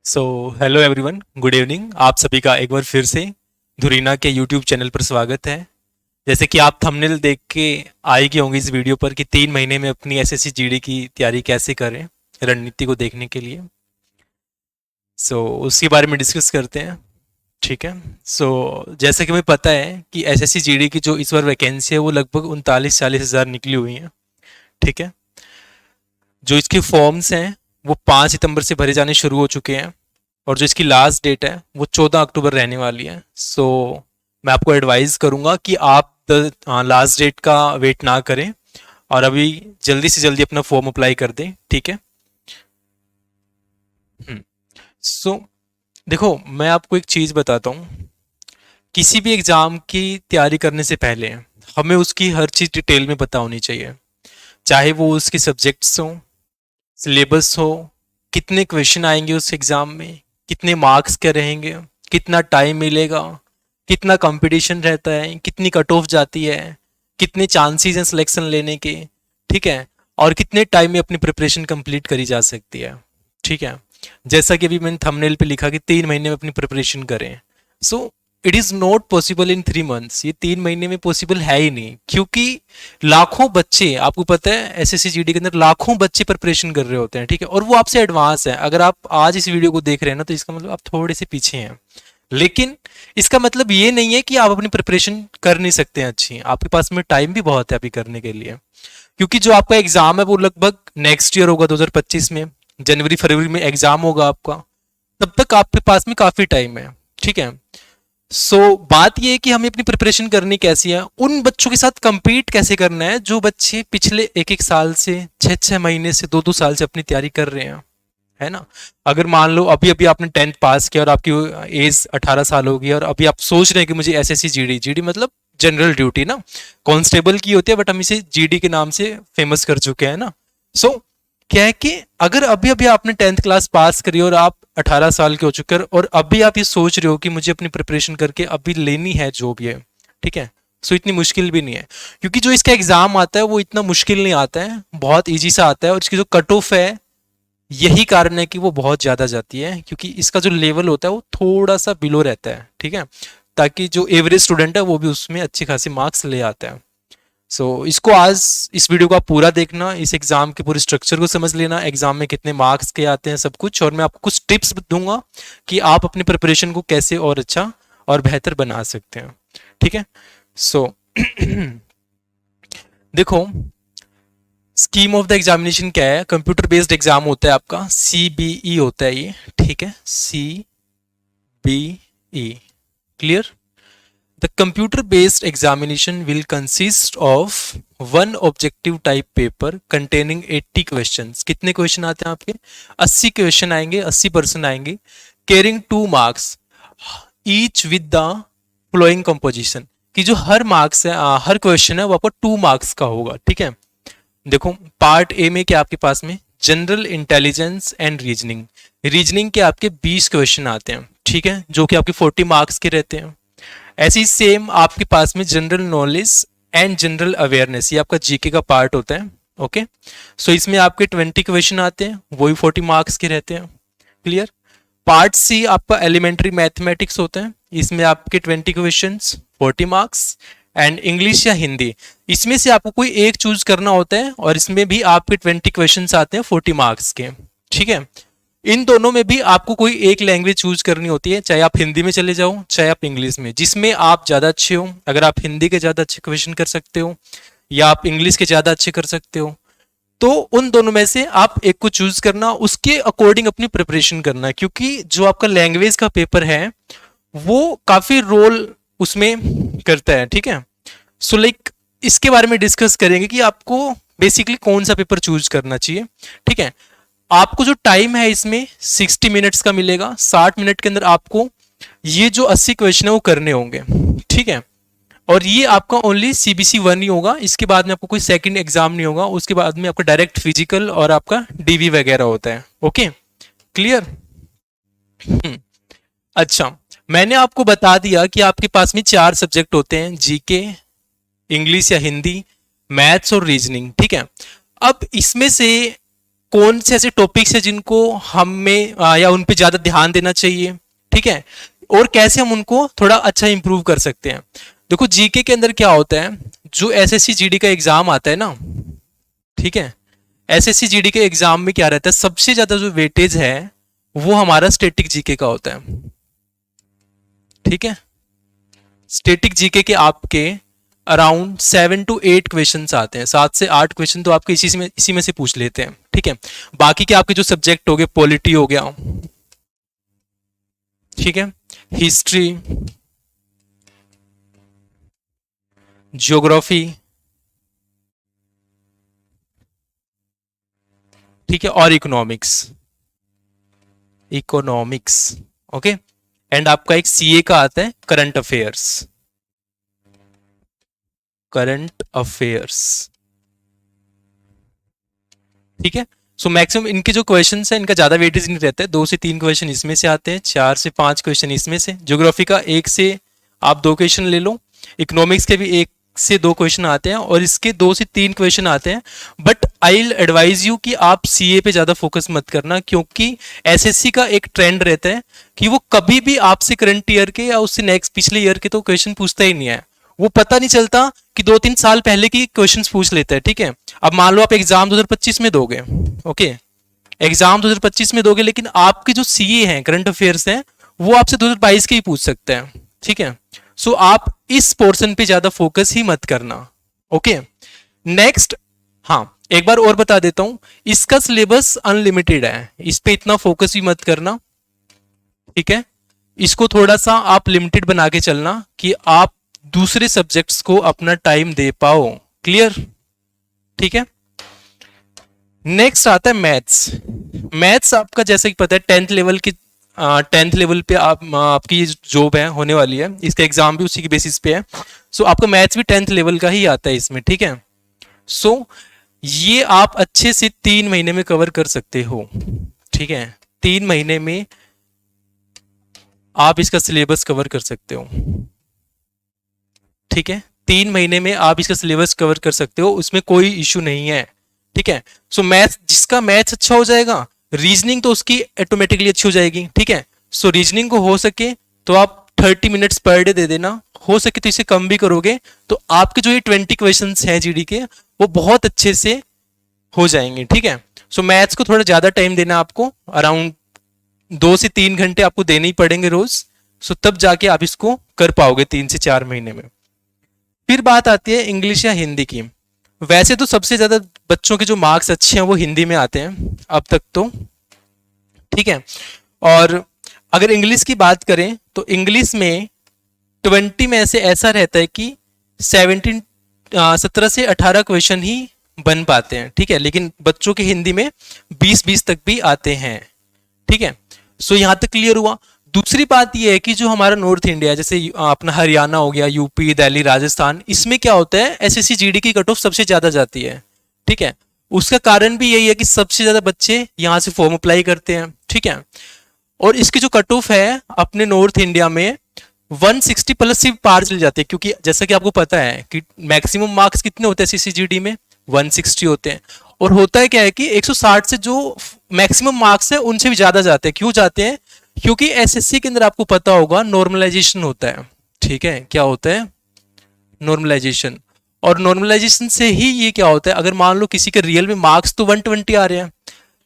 So hello everyone, good evening. आप सभी का एक बार फिर से धुरीना के यूट्यूब चैनल पर स्वागत है। जैसे कि आप थंबनेल देख के आए गए होंगे इस वीडियो पर कि 3 महीने में अपनी एसएससी जीडी की तैयारी कैसे करें, रणनीति को देखने के लिए। उसके बारे में डिस्कस करते हैं। ठीक है। जैसे कि हमें पता है कि एसएससी जीडी की जो इस बार वैकेंसी है वो लगभग 39-40 हज़ार निकली हुई है। ठीक है। जो इसके फॉर्म्स हैं वो 5 सितंबर से भरे जाने शुरू हो चुके हैं और जो इसकी लास्ट डेट है वो 14 अक्टूबर रहने वाली है। मैं आपको एडवाइस करूंगा कि आप लास्ट डेट का वेट ना करें और अभी जल्दी से जल्दी अपना फॉर्म अप्लाई कर दें। ठीक है। हम्म। सो देखो, मैं आपको एक चीज़ बताता हूँ। किसी भी एग्ज़ाम की तैयारी करने से पहले हमें उसकी हर चीज़ डिटेल में पता होनी चाहिए, चाहे वो उसके सब्जेक्ट्स हों, सिलेबस हो, कितने क्वेश्चन आएंगे उस एग्ज़ाम में, कितने मार्क्स के रहेंगे, कितना टाइम मिलेगा, कितना कंपटीशन रहता है, कितनी कट ऑफ जाती है, कितने चांसेस हैं सिलेक्शन लेने के। ठीक है। और कितने टाइम में अपनी प्रिपरेशन कंप्लीट करी जा सकती है। ठीक है। जैसा कि अभी मैंने थंबनेल पे लिखा कि 3 महीने में अपनी प्रिपरेशन करें। It is not possible in 3 months. ये 3 महीने में पॉसिबल है ही नहीं, क्योंकि लाखों बच्चे, आपको पता है एसएससी जीडी के अंदर लाखों बच्चे प्रिपरेशन कर रहे होते हैं। ठीक है। और वो आपसे एडवांस है। अगर आप आज इस वीडियो को देख रहे हैं ना, तो इसका मतलब आप थोड़े से पीछे हैं। लेकिन इसका मतलब ये नहीं है कि आप अपनी प्रिपरेशन कर नहीं सकते हैं अच्छी। आपके पास में टाइम भी बहुत है अभी करने के लिए, क्योंकि जो आपका एग्जाम है वो लगभग नेक्स्ट ईयर होगा, 2025 में जनवरी फरवरी में एग्जाम होगा आपका। तब तक आपके पास में काफी टाइम है। ठीक है। बात यह है कि हमें अपनी प्रिपरेशन करनी कैसी है, उन बच्चों के साथ compete कैसे करना है जो बच्चे पिछले 1-1 साल से, 6-6 महीने से, 2-2 साल से अपनी तैयारी कर रहे हैं। है ना। अगर मान लो अभी अभी आपने 10th पास किया और आपकी एज 18 साल हो गई और अभी आप सोच रहे हैं कि मुझे एसएससी जीडी, जीडी मतलब जनरल ड्यूटी ना, कांस्टेबल की होती है, बट हम इसे जीडी के नाम से फेमस कर चुके हैं ना। सो क्या है कि अगर अभी अभी आपने 10th क्लास पास करी और आप 18 साल के हो चुके हैं और अभी आप ये सोच रहे हो कि मुझे अपनी प्रिपरेशन करके अभी लेनी है जॉब ये। ठीक है। इतनी मुश्किल भी नहीं है, क्योंकि जो इसका एग्जाम आता है वो इतना मुश्किल नहीं आता है, बहुत इजी सा आता है। और इसकी जो कट ऑफ है, यही कारण है कि वो बहुत ज़्यादा जाती है, क्योंकि इसका जो लेवल होता है वो थोड़ा सा बिलो रहता है। ठीक है। ताकि जो एवरेज स्टूडेंट है वो भी उसमें अच्छे खासे मार्क्स ले आता है। इसको आज इस वीडियो को आप पूरा देखना, इस एग्जाम के पूरे स्ट्रक्चर को समझ लेना, एग्जाम में कितने मार्क्स के आते हैं, सब कुछ। और मैं आपको कुछ टिप्स दूंगा कि आप अपनी प्रिपरेशन को कैसे और अच्छा और बेहतर बना सकते हैं। ठीक है। सो देखो, स्कीम ऑफ द एग्जामिनेशन क्या है। कंप्यूटर बेस्ड एग्जाम होता है आपका, CBE होता है ये। ठीक है। CBE, clear. The computer-based examination will consist of one objective type paper containing 80 questions. कितने क्वेश्चन आते हैं आपके? 80 क्वेश्चन आएंगे, 80% आएंगे, carrying 2 marks each with the following composition. कि जो हर मार्क्स है, हर क्वेश्चन है वो आपको 2 मार्क्स का होगा। ठीक है। देखो, पार्ट ए में क्या आपके पास में general intelligence and reasoning, reasoning के आपके 20 क्वेश्चन आते हैं। ठीक है। जो कि आपके 40 मार्क्स के रहते हैं। ऐसे ही सेम आपके पास में general knowledge and general awareness, ये आपका जीके का पार्ट होता है। ओके। इसमें आपके 20 क्वेश्चन आते हैं, वही 40 मार्क्स के रहते हैं। क्लियर। पार्ट सी आपका एलिमेंट्री मैथमेटिक्स होता है, इसमें आपके 20 क्वेश्चन, 40 मार्क्स। एंड इंग्लिश या हिंदी, इसमें से आपको कोई एक चूज करना होता है और इसमें भी आपके 20 क्वेश्चन आते हैं 40 मार्क्स के। ठीक है। इन दोनों में भी आपको कोई एक लैंग्वेज चूज करनी होती है, चाहे आप हिंदी में चले जाओ, चाहे आप इंग्लिश में, जिसमें आप ज़्यादा अच्छे हो। अगर आप हिंदी के ज़्यादा अच्छे क्वेश्चन कर सकते हो या आप इंग्लिश के ज़्यादा अच्छे कर सकते हो, तो उन दोनों में से आप एक को चूज करना, उसके अकॉर्डिंग अपनी प्रिपरेशन करना। क्योंकि जो आपका लैंग्वेज का पेपर है वो काफ़ी रोल उसमें करता है। ठीक है। इसके बारे में डिस्कस करेंगे कि आपको बेसिकली कौन सा पेपर चूज करना चाहिए। ठीक है। आपको जो टाइम है इसमें 60 मिनट्स का मिलेगा। 60 मिनट के अंदर आपको ये जो 80 क्वेश्चन है वो करने होंगे। ठीक है। और ये आपका ओनली CBC 1 ही होगा, इसके बाद में आपको कोई सेकंड एग्जाम नहीं होगा। उसके बाद में आपका डायरेक्ट फिजिकल और आपका DV वगैरह होता है। Okay, clear. अच्छा, मैंने आपको बता दिया कि आपके पास में 4 सब्जेक्ट होते हैं, जीके, इंग्लिश या हिंदी, मैथ्स और रीजनिंग। ठीक है। अब इसमें से कौन से ऐसे टॉपिक्स है जिनको हमें या उन पे ज्यादा ध्यान देना चाहिए, ठीक है, और कैसे हम उनको थोड़ा अच्छा इंप्रूव कर सकते हैं। देखो जीके के अंदर क्या होता है, जो एसएससी जीडी का एग्जाम आता है ना, ठीक है, एसएससी जीडी के एग्जाम में क्या रहता है, सबसे ज्यादा जो वेटेज है वो हमारा स्टैटिक जीके का होता है, ठीक है। स्टैटिक जीके के आपके अराउंड 7 to 8 क्वेश्चन आते हैं, 7 से 8 क्वेश्चन तो आपके इसी में से पूछ लेते हैं, ठीक है। बाकी के आपके जो सब्जेक्ट हो गए, पॉलिटी हो गया, ठीक है, हिस्ट्री, ज्योग्राफी, ठीक है, और इकोनॉमिक्स, इकोनॉमिक्स, ओके। एंड आपका एक सीए का आता है करंट अफेयर्स, करंट अफेयर्स, ठीक है। सो मैक्सिमम इनके जो क्वेश्चंस हैं इनका ज्यादा वेटेज नहीं रहता है, 2 से 3 क्वेश्चन इसमें से आते हैं, 4 से 5 क्वेश्चन इसमें से। ज्योग्राफी का 1 से आप 2 क्वेश्चन ले लो, इकोनॉमिक्स के भी 1 से 2 क्वेश्चन आते हैं, और इसके 2 से 3 क्वेश्चन आते हैं। But I will advise you कि आप सीए पे ज्यादा फोकस मत करना, क्योंकि एसएससी का एक ट्रेंड रहता है कि वो कभी भी आपसे करंट ईयर के या उससे नेक्स्ट पिछले ईयर के तो क्वेश्चन पूछता ही नहीं है। वो पता नहीं चलता कि 2-3 साल पहले की क्वेश्चंस पूछ लेता है, ठीक है। अब मान लो आप एग्जाम 2025 में दोगे, ओके, एग्जाम 2025 में दोगे, लेकिन आपके जो सीए हैं, करंट अफेयर्स हैं, वो आपसे 2022 के ही पूछ सकते हैं, ठीक है। सो आप इस पोर्शन पे ज्यादा फोकस ही मत करना, ओके। नेक्स्ट, हाँ एक बार और बता देता हूं, इसका सिलेबस अनलिमिटेड है, इस पे इतना फोकस भी मत करना, ठीक है। इसको थोड़ा सा आप लिमिटेड बना के चलना कि आप दूसरे सब्जेक्ट्स को अपना टाइम दे पाओ, क्लियर, ठीक है। नेक्स्ट आता है मैथ्स। मैथ्स आपका जैसे कि पता है 10th लेवल की, 10th लेवल पे आपकी जॉब है होने वाली है, इसका एग्जाम भी उसी की बेसिस पे है। सो आपका मैथ्स भी 10th लेवल का ही आता है इसमें, ठीक है। सो ये आप अच्छे से 3 महीने में कवर कर सकते हो, ठीक है, 3 महीने में आप इसका सिलेबस कवर कर सकते हो, ठीक है, 3 महीने में आप इसका सिलेबस कवर कर सकते हो, उसमें कोई इश्यू नहीं है, ठीक है। सो मैथ्स, जिसका मैथ्स अच्छा हो जाएगा, रीजनिंग तो उसकी ऑटोमेटिकली अच्छी हो जाएगी, ठीक है। सो रीजनिंग को हो सके तो आप 30 मिनट्स पर डे दे देना, हो सके तो इसे कम भी करोगे तो आपके जो ये 20 क्वेश्चन हैं जीडी के, वो बहुत अच्छे से हो जाएंगे, ठीक है। सो मैथ्स को थोड़ा ज्यादा टाइम देना आपको, अराउंड 2 से 3 घंटे आपको देने ही पड़ेंगे रोज। सो तब जाके आप इसको कर पाओगे 3 से 4 महीने में। फिर बात आती है इंग्लिश या हिंदी की। वैसे तो सबसे ज्यादा बच्चों के जो मार्क्स अच्छे हैं वो हिंदी में आते हैं अब तक तो, ठीक है। और अगर इंग्लिश की बात करें तो इंग्लिश में 20 में से ऐसा रहता है कि 17 से 18 क्वेश्चन ही बन पाते हैं, ठीक है, लेकिन बच्चों के हिंदी में 20-20 तक भी आते हैं, ठीक है। सो यहां तक क्लियर हुआ। दूसरी बात यह है कि जो हमारा नॉर्थ इंडिया, जैसे अपना हरियाणा हो गया, यूपी, दिल्ली, राजस्थान, इसमें क्या होता है, एसएससी जीडी की कट ऑफ सबसे ज्यादा जाती है, ठीक है। उसका कारण भी यही है कि सबसे ज्यादा बच्चे यहां से फॉर्म अप्लाई करते हैं, ठीक है। और इसकी जो कट ऑफ है अपने नॉर्थ इंडिया में 160 प्लस से पार चली जाती है, क्योंकि जैसा कि आपको पता है कि मैक्सिमम मार्क्स कितने होते हैं एसएससी जीडी में, 160 होते हैं। और होता है क्या है कि 160 से जो मैक्सिमम मार्क्स है उनसे भी ज्यादा जाते हैं। क्यों जाते हैं? क्योंकि एसएससी के अंदर आपको पता होगा नॉर्मलाइजेशन होता है, ठीक है। क्या होता है? नॉर्मलाइजेशन। और नॉर्मलाइजेशन से ही ये क्या होता है, अगर मान लो किसी के रियल में मार्क्स तो 120 आ रहे हैं,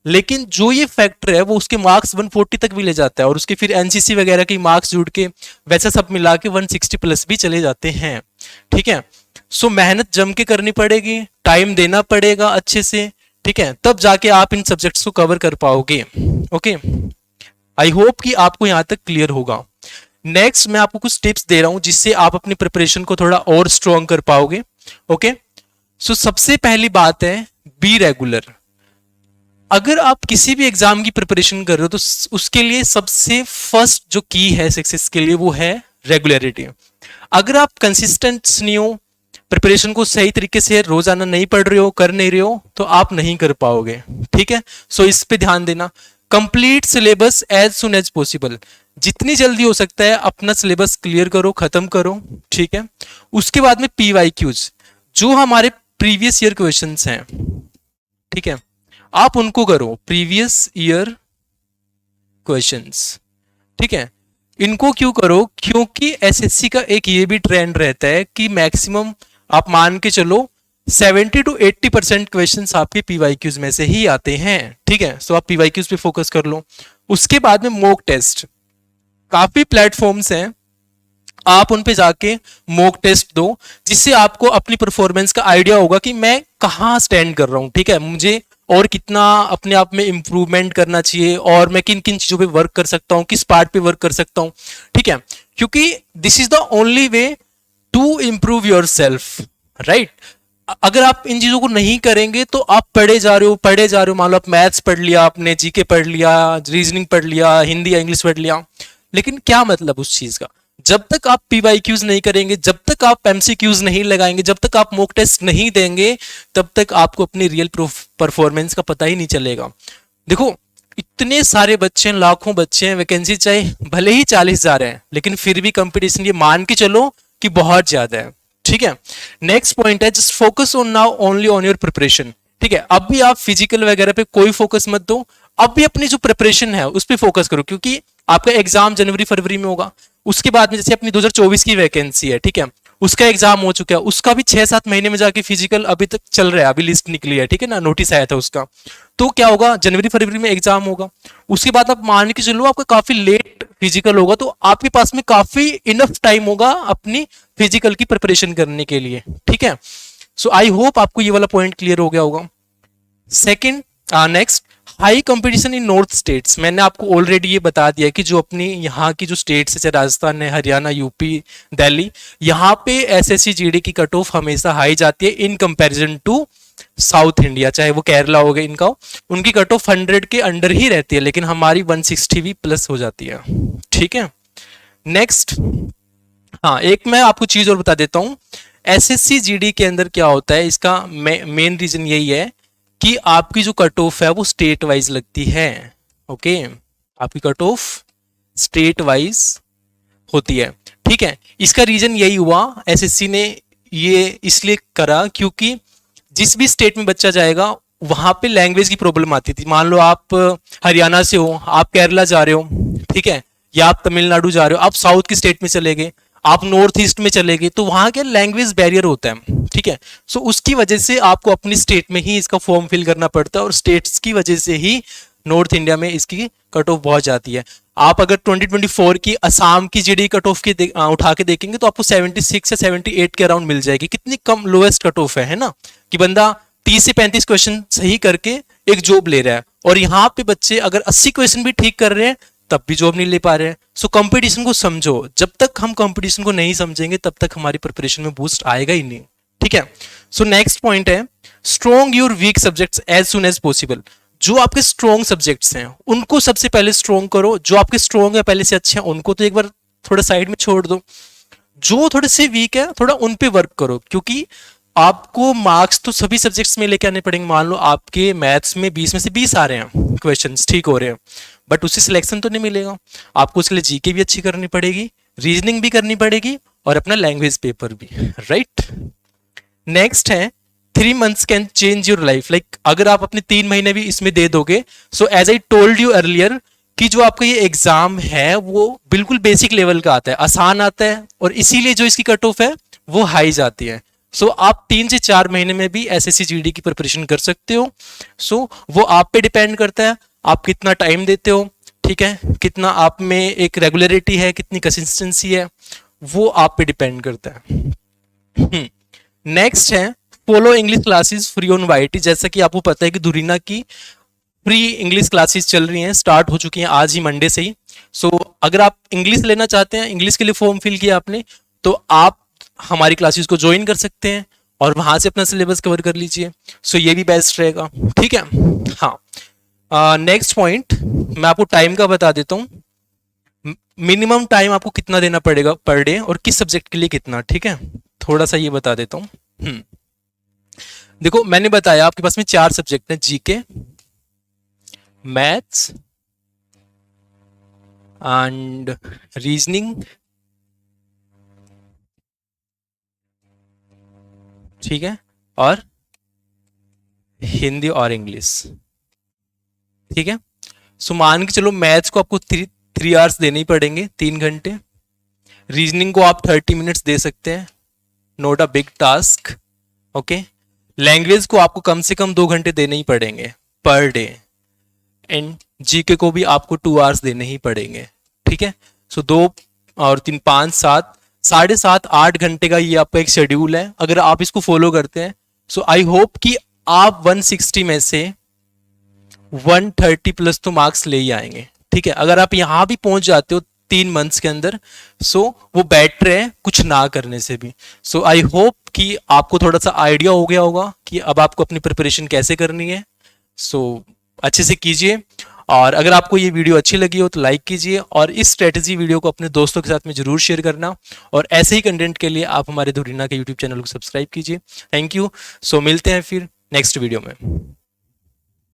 लेकिन जो ये फैक्टर है वो उसके मार्क्स 140 तक भी ले जाता है, और उसके फिर एनसीसी वगैरह के मार्क्स जुड़ के वैसा सब मिला के 160 प्लस भी चले जाते हैं, ठीक है। सो मेहनत जम के करनी पड़ेगी, टाइम देना पड़ेगा अच्छे से, ठीक है, तब जाके आप इन सब्जेक्ट्स को कवर कर पाओगे, ओके। आई होप कि आपको यहां तक क्लियर होगा। नेक्स्ट मैं आपको कुछ टिप्स दे रहा हूं जिससे आप अपनी प्रिपरेशन को थोड़ा और स्ट्रॉन्ग कर पाओगे, ओके। सो सबसे पहली बात है, बी रेगुलर। अगर आप किसी भी एग्जाम की प्रिपरेशन कर रहे हो तो उसके लिए सबसे फर्स्ट जो की है सक्सेस के लिए वो है रेगुलरिटी। अगर आप कंसिस्टेंट नहीं हो, प्रिपरेशन को सही तरीके से रोजाना नहीं पढ़ रहे हो, कर नहीं रहे हो, तो आप नहीं कर पाओगे, ठीक है। सो इस पे ध्यान देना। Complete syllabus as soon as possible, जितनी जल्दी हो सकता है अपना सिलेबस क्लियर करो, खत्म करो, ठीक है। उसके बाद में PYQs, जो हमारे प्रीवियस ईयर क्वेश्चंस हैं, ठीक है, आप उनको करो प्रीवियस ईयर क्वेश्चंस, ठीक है। इनको क्यों करो, क्योंकि एसएससी का एक ये भी ट्रेंड रहता है कि मैक्सिमम आप मान के चलो 70 to 80% क्वेश्चन आपके पीवाईक्यूज में से ही आते हैं, ठीक है। सो आप पीवाईक्यूज पे फोकस कर लो। उसके बाद में मॉक टेस्ट, काफी प्लेटफॉर्म्स हैं, आप उन पे जाके मॉक टेस्ट दो, जिससे आपको अपनी परफॉर्मेंस का आइडिया होगा कि मैं कहाँ स्टैंड कर रहा हूँ, ठीक है। मुझे और कितना अपने आप में इंप्रूवमेंट करना चाहिए, और मैं किन किन चीजों पे वर्क कर सकता हूँ, किस पार्ट पे वर्क कर सकता हूँ, ठीक है। क्योंकि this is the only way to improve your self, right. अगर आप इन चीजों को नहीं करेंगे तो आप पढ़े जा रहे हो पढ़े जा रहे हो, मान लो आप मैथ्स पढ़ लिया, आपने जीके पढ़ लिया, रीजनिंग पढ़ लिया, हिंदी या इंग्लिश पढ़ लिया, लेकिन क्या मतलब उस चीज का। जब तक आप पीवाईक्यूज नहीं करेंगे, जब तक आप एमसीक्यूज नहीं लगाएंगे, जब तक आप मॉक टेस्ट नहीं देंगे, तब तक आपको अपनी रियल परफॉर्मेंस का पता ही नहीं चलेगा। देखो, इतने सारे बच्चे हैं, लाखों बच्चे हैं, वैकेंसी चाहे भले ही 40,000 है, लेकिन फिर भी कंपटीशन ये मान के चलो कि बहुत ज्यादा है, ठीक है। नेक्स्ट पॉइंट है, just focus on now only on your preparation, ठीक है। अब भी आप फिजिकल वगैरह पे कोई फोकस मत दो, अब भी अपनी जो प्रिपरेशन है उस पर फोकस करो, क्योंकि आपका एग्जाम जनवरी फरवरी में होगा। उसके बाद में जैसे अपनी 2024 की वैकेंसी है, ठीक है, उसका एग्जाम हो चुका है, उसका भी 6-7 महीने में जाके फिजिकल अभी तक चल रहा है, अभी लिस्ट निकली है, ठीक है ना, नोटिस आया था उसका। तो क्या होगा, जनवरी फरवरी में एग्जाम होगा, उसके बाद आप मान के चलो आपका काफी लेट फिजिकल होगा, तो आपके पास में काफी इनफ टाइम होगा अपनी फिजिकल की प्रिपरेशन करने के लिए, ठीक है। सो आई होप आपको ये वाला पॉइंट क्लियर हो गया होगा। Second, next, high competition in north states. मैंने आपको ऑलरेडी ये बता दिया कि जो अपनी यहाँ की जो स्टेट्स है, जैसे राजस्थान है, हरियाणा, यूपी, दिल्ली, यहाँ पे एसएससी जीडी की कट ऑफ हमेशा हाई जाती है in comparison to south India, चाहे वो केरला हो गया, इनका उनकी कट ऑफ 100 के अंडर ही रहती है, लेकिन हमारी 160 भी प्लस हो जाती है, ठीक है। नेक्स्ट, हाँ, एक मैं आपको चीज और बता देता हूँ। एसएससी जीडी के अंदर क्या होता है, इसका मेन रीजन यही है कि आपकी जो कट ऑफ है वो स्टेट वाइज लगती है, ओके। आपकी कट ऑफ स्टेट वाइज होती है, ठीक है। इसका रीजन यही हुआ, एसएससी ने ये इसलिए करा क्योंकि जिस भी स्टेट में बच्चा जाएगा वहां पे लैंग्वेज की प्रॉब्लम आती थी। मान लो आप हरियाणा से हो, आप केरला जा रहे हो, ठीक है, या आप तमिलनाडु जा रहे हो, आप साउथ की स्टेट में चले गए, आप नॉर्थ ईस्ट में चले गए, तो वहां क्या लैंग्वेज बैरियर होता है, ठीक है। सो उसकी वजह से आपको अपनी स्टेट में ही इसका फॉर्म फिल करना पड़ता है, और स्टेट्स की वजह से ही नॉर्थ इंडिया में इसकी कट ऑफ बहुत जाती है। आप अगर 2024 की असम की जीडी कट ऑफ की उठा के देखेंगे तो आपको 76 या 78 के अराउंड मिल जाएगी। कितनी कम लोएस्ट कट ऑफ है ना, कि बंदा 30 से 35 क्वेश्चन सही करके एक जॉब ले रहा है, और यहाँ पे बच्चे अगर 80 क्वेश्चन भी ठीक कर रहे हैं तब भी जॉब नहीं ले पा रहे हैं। सो कंपटीशन को समझो, जब तक हम कंपटीशन को नहीं समझेंगे तब तक हमारी प्रिपरेशन में बूस्ट आएगा ही नहीं, ठीक है। सो नेक्स्ट पॉइंट है, strong your weak subjects as soon as possible. जो आपके स्ट्रॉन्ग सब्जेक्ट्स हैं उनको सबसे पहले स्ट्रॉन्ग करो, जो आपके स्ट्रॉन्ग है पहले से अच्छे हैं उनको तो एक बार थोड़ा साइड में छोड़ दो, जो थोड़े से वीक है थोड़ा उन पे वर्क करो, क्योंकि आपको मार्क्स तो सभी सब्जेक्ट्स में लेके आने पड़ेंगे। मान लो आपके मैथ्स में 20 में से 20 आ रहे हैं क्वेश्चंस, ठीक हो रहे हैं, बट उससे सिलेक्शन तो नहीं मिलेगा। आपको उसके लिए जीके भी अच्छी करनी पड़ेगी, रीजनिंग भी करनी पड़ेगी, और अपना लैंग्वेज पेपर भी, राइट। नेक्स्ट है, 3 months can change your life. Like अगर आप अपने 3 महीने भी इसमें दे दोगे, so as I told you earlier कि जो आपका ये एग्जाम है वो बिल्कुल बेसिक लेवल का आता है, आसान आता है, और इसीलिए जो इसकी कट ऑफ है वो हाई जाती है। सो आप 3 से 4 महीने में भी एसएससी जीडी की प्रिपरेशन कर सकते हो। सो वो आप पे डिपेंड करता है, आप कितना टाइम देते हो, ठीक है, कितना आप में एक रेगुलरिटी है, कितनी कंसिस्टेंसी है, वो आप पे डिपेंड करता है। नेक्स्ट है, follow English classes free on YT. जैसा कि आपको पता है कि धुरीना की फ्री इंग्लिश क्लासेस चल रही हैं, स्टार्ट हो चुकी हैं आज ही, मंडे से ही। सो अगर आप इंग्लिश लेना चाहते हैं, इंग्लिश के लिए फॉर्म फिल किया आपने, तो आप हमारी क्लासेस को ज्वाइन कर सकते हैं और वहां से अपना सिलेबस कवर कर लीजिए। सो ये भी बेस्ट रहेगा, ठीक है। हाँ, नेक्स्ट पॉइंट मैं आपको टाइम का बता देता हूँ। मिनिमम टाइम आपको कितना देना पड़ेगा पर डे, और किस सब्जेक्ट के लिए कितना, ठीक है, थोड़ा सा ये बता देता हूँ। देखो, मैंने बताया आपके पास में 4 सब्जेक्ट हैं, जीके, मैथ्स एंड रीजनिंग, ठीक है, और हिंदी और इंग्लिश, ठीक है। सो मान के चलो मैथ्स को आपको 3 आवर्स देने ही पड़ेंगे, 3 घंटे। रीजनिंग को आप 30 मिनट्स दे सकते हैं, not a big task. Okay. Language को आपको कम से कम 2 घंटे देने ही पड़ेंगे पर डे। एंड जीके को भी आपको 2 आवर्स देने ही पड़ेंगे। ठीक है। सो 2 और 3 5 7 7.5 8 घंटे का ये आपका एक शेड्यूल है। अगर आप इसको फॉलो करते हैं सो आई होप कि आप 160 में से 130 प्लस तो मार्क्स ले ही आएंगे। ठीक है। अगर आप यहां भी पहुंच जाते हो 3 मंथ्स के अंदर, सो वो बेटर है कुछ ना करने से भी। सो आई होप कि आपको थोड़ा सा आइडिया हो गया होगा कि अब आपको अपनी प्रिपरेशन कैसे करनी है। सो अच्छे से कीजिए। और अगर आपको ये वीडियो अच्छी लगी हो तो लाइक कीजिए, और इस स्ट्रेटजी वीडियो को अपने दोस्तों के साथ में जरूर शेयर करना। और ऐसे ही कंटेंट के लिए आप हमारे धुरीना के यूट्यूब चैनल को सब्सक्राइब कीजिए। Thank you. सो मिलते हैं फिर नेक्स्ट वीडियो में।